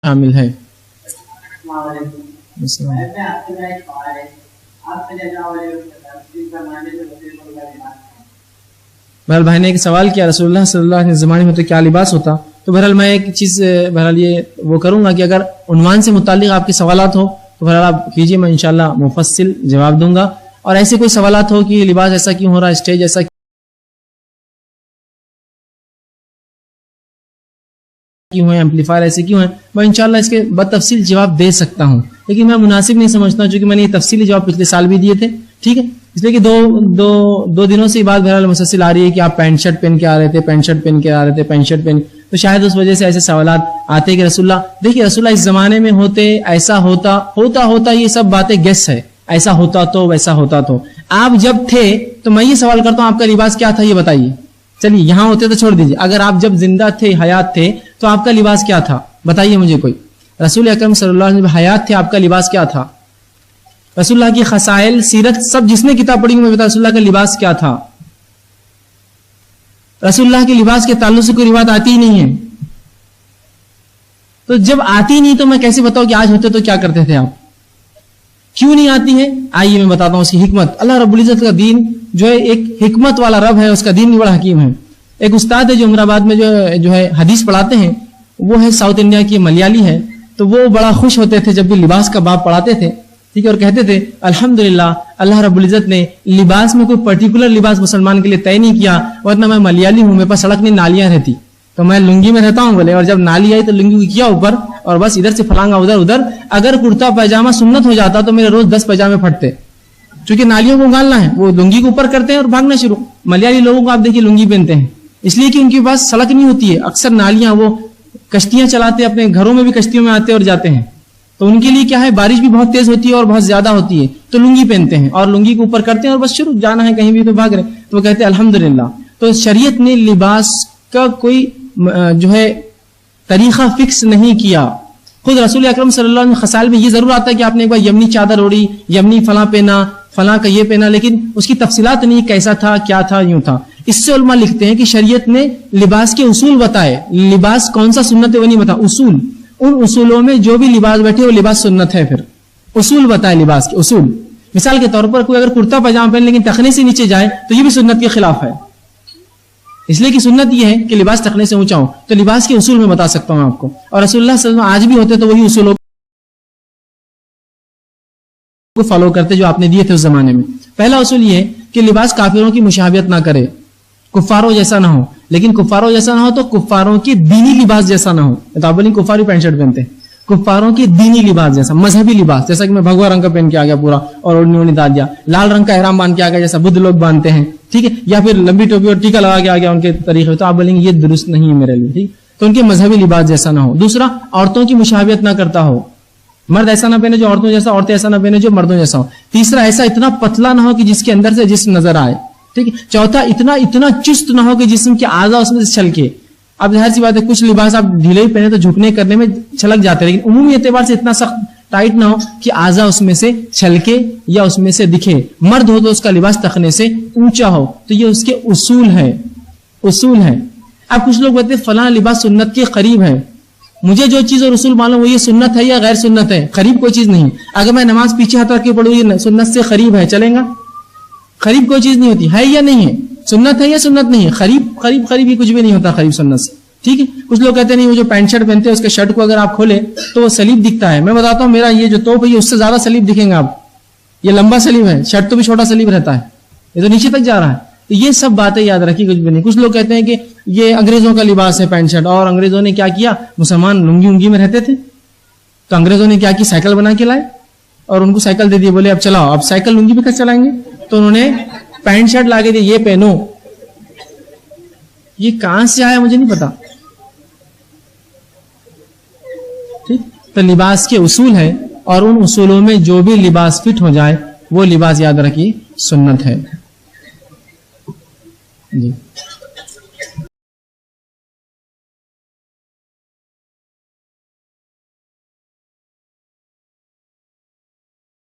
شامل ہے. بہرحال بھائی نے ایک سوال کیا رسول اللہ صلی اللہ علیہ زمانے میں تو کیا لباس ہوتا. تو بہرحال میں ایک چیز بہرحال یہ وہ کروں گا کہ اگر عنوان سے متعلق آپ کے سوالات ہو تو بہرحال آپ کیجیے، میں انشاءاللہ مفصل جواب دوں گا. اور ایسے کوئی سوالات ہو کہ لباس ایسا کیوں ہو رہا ہے، اسٹیج ایسا کیوں ہے، ایمپلیفائر ایسے کیوں ہے، میں انشاءاللہ اس کے بتفصیل جواب دے سکتا ہوں. لیکن میں مناسب نہیں سمجھتا چونکہ میں نے یہ تفصیلی جواب پچھلے سال بھی دیے تھے. ٹھیک ہے، اس لیے کہ دو دنوں سے یہ بات بہرحال مسلسل آ رہی ہے کہ آپ پینٹ شرٹ پہن کے آ رہے تھے، پینٹ شرٹ پہن کے آ رہے تھے، پینٹ شرٹ پہن، تو شاید اس وجہ سے ایسے سوالات آتے کہ رسول اللہ دیکھیے رسول اللہ اس زمانے میں ہوتے، ایسا ہوتا یہ سب باتیں گیس ہے، ایسا ہوتا تو ویسا ہوتا تو. آپ جب تھے تو میں یہ سوال کرتا ہوں آپ کا لباس کیا تھا یہ بتائیے. چلیے یہاں ہوتے تو چھوڑ دیجیے، اگر آپ جب زندہ تھے، حیات تھے، تو آپ کا لباس کیا تھا بتائیے مجھے کوئی. رسول اکرم صلی اللہ علیہ وسلم حیات تھے، آپ کا لباس کیا تھا. رسول اللہ کی خصائل، سیرت، سب جس نے کتاب پڑھی میں بتا رسول اللہ کا لباس کیا تھا. رسول اللہ کے لباس کے تعلق سے کوئی روایت آتی ہی نہیں ہے. تو جب آتی نہیں تو میں کیسے بتاؤں کہ آج ہوتے تو کیا کرتے تھے آپ. کیوں نہیں آتی ہے آئیے میں بتاتا ہوں اس کی حکمت. اللہ رب العزت کا دین جو ہے ایک حکمت والا رب ہے، اس کا دین بھی بڑا حکیم ہے. ایک استاد ہے جو عمر آباد میں جو ہے حدیث پڑھاتے ہیں، وہ ہے ساؤتھ انڈیا کی ملیالی ہے. تو وہ بڑا خوش ہوتے تھے جب بھی لباس کا باب پڑھاتے تھے. ٹھیک ہے، اور کہتے تھے الحمدللہ اللہ رب العزت نے لباس میں کوئی پرٹیکولر لباس مسلمان کے لیے طے نہیں کیا، ورنہ میں ملیالی ہوں، میرے پاس سڑک میں نالیاں رہتی تو میں لنگی میں رہتا ہوں بولے، اور جب نالی آئی تو لنگی کو کیا اوپر اور بس ادھر سے پھلانگا ادھر. اگر کرتا پیجامہ سنت ہو جاتا تو میرے روز 10 پیجامے پھٹتے، چونکہ نالیوں کو گالنا ہے، وہ لنگی کو اوپر کرتے ہیں اور بھاگنا شروع. ملیالی لوگوں کو آپ دیکھیے لنگی پہنتے ہیں اس لیے کہ ان کے پاس سڑک نہیں ہوتی ہے، اکثر نالیاں، وہ کشتیاں چلاتے، اپنے گھروں میں بھی کشتیوں میں آتے اور جاتے ہیں، تو ان کے لیے کیا ہے بارش بھی بہت تیز ہوتی ہے اور بہت زیادہ ہوتی ہے، تو لنگی پہنتے ہیں اور لنگی کو اوپر کرتے ہیں اور بس شروع جانا ہے کہیں بھی تو بھاگ رہے. تو وہ کہتے ہیں الحمدللہ. تو شریعت نے لباس کا کوئی جو ہے طریقہ فکس نہیں کیا. خود رسول اکرم صلی اللہ علیہ وسلم خصال میں یہ ضرور آتا ہے کہ آپ نے ایک بار یمنی چادر اوڑی، یمنی فلاں پہنا، فلاں کا یہ پہنا، لیکن اس کی تفصیلات نہیں کیسا تھا، کیا تھا، یوں تھا. اس سے علماء لکھتے ہیں کہ شریعت نے لباس کے اصول بتائے، لباس کون سا سنت ہے وہ نہیں بتا، اصول. ان اصولوں میں جو بھی لباس بیٹھے وہ لباس سنت ہے. پھر اصول بتائے لباس کے اصول. مثال کے طور پر کوئی اگر کرتا پاجامہ پہن لیکن ٹخنے سے نیچے جائے تو یہ بھی سنت کے خلاف ہے، اس لیے کہ سنت یہ ہے کہ لباس ٹخنے سے اونچا ہو. تو لباس کے اصول میں بتا سکتا ہوں آپ کو، اور رسول اللہ صلی اللہ علیہ وسلم آج بھی ہوتے تو وہی اصولوں کو فالو کرتے جو آپ نے دیے تھے اس زمانے میں. پہلا اصول یہ ہے کہ لباس کافروں کی مشابہت نہ کرے، کفاروں جیسا نہ ہو. لیکن کفاروں جیسا نہ ہو تو کفاروں کے دینی لباس جیسا نہ ہو. تو آپ بولیں کفار پینٹ شرٹ پہنتے ہیں، کفاروں کے دینی لباس جیسا، مذہبی لباس، جیسا کہ میں بھگوا رنگ کا پہن کے آ گیا پورا اور اوڑھنی ڈال دیا، لال رنگ کا احرام باندھ کے آ گیا جیسا بدھ لوگ باندھتے ہیں. ٹھیک ہے، یا پھر لمبی ٹوپی اور ٹیکا لگا کے آ گیا ان کے طریقے، تو آپ بولیں گے یہ درست نہیں ہے میرے لیے. ٹھیک، تو ان کے مذہبی لباس جیسا نہ ہو. دوسرا، عورتوں کی مشابہت نہ کرتا ہو، مرد ایسا نہ پہنے جو عورتوں جیسا، عورتیں ایسا نہ پہنے جو مردوں جیسا ہو. تیسرا، ایسا اتنا پتلا نہ ہو کہ جس کے اندر سے جسم نظر آئے. ٹھیک ہے. چوتھا، اتنا چست نہ ہو کہ جسم کے اعضاء اس میں سے چھلکے. اب ظاہر سی بات ہے کچھ لباس آپ ڈھیلے ہی پہنے تو جھکنے کرنے میں چھلک جاتے ہیں، لیکن عمومی اعتبار سے اتنا سخت ٹائٹ نہ ہو کہ اعضاء اس میں سے چھلکے یا اس میں سے دکھے. مرد ہو تو اس کا لباس تخنے سے اونچا ہو. تو یہ اس کے اصول ہے. اب کچھ لوگ کہتے ہیں فلاں لباس سنت کے قریب ہے. مجھے جو چیز اور اصول معلوم وہ یہ سنت ہے یا غیر سنت ہے، قریب کوئی چیز نہیں. اگر میں نماز پیچھے ہاتھ رکھ کے پڑھوں یہ سنت سے قریب ہے، چلیں گا؟ قریب کوئی چیز نہیں ہوتی ہے یا نہیں ہے، سنت ہے یا سنت نہیں ہے. قریب ہی کچھ بھی نہیں ہوتا قریب سنت سے. ٹھیک ہے. کچھ لوگ کہتے ہیں نہیں وہ جو پینٹ شرٹ پہنتے ہیں اس کے شرٹ کو اگر آپ کھولیں تو وہ سلیب دکھتا ہے. میں بتاتا ہوں میرا یہ جو توپ ہے یہ اس سے زیادہ سلیب دکھیں گا. آپ یہ لمبا سلیب ہے، شرٹ تو بھی چھوٹا سلیب رہتا ہے، یہ تو نیچے تک جا رہا ہے. تو یہ سب باتیں یاد رکھی، کچھ بھی نہیں. کچھ لوگ کہتے ہیں کہ یہ انگریزوں کا لباس ہے پینٹ شرٹ، اور انگریزوں نے کیا کیا، مسلمان لنگی میں رہتے تھے تو انگریزوں نے کیا کی، سائیکل بنا کے لائے اور ان کو سائیکل دے دی، بولے اب چلاؤ. اب سائیکل لنگی پہ کیسے چلائیں گے؟ تو انہوں نے پینٹ شرٹ لا کے دی، یہ پہنو. یہ کہاں سے آیا مجھے نہیں پتا. ٹھیک. تو لباس کے اصول ہے اور ان اصولوں میں جو بھی لباس فٹ ہو جائے وہ لباس یاد رکھیے سنت ہے. جی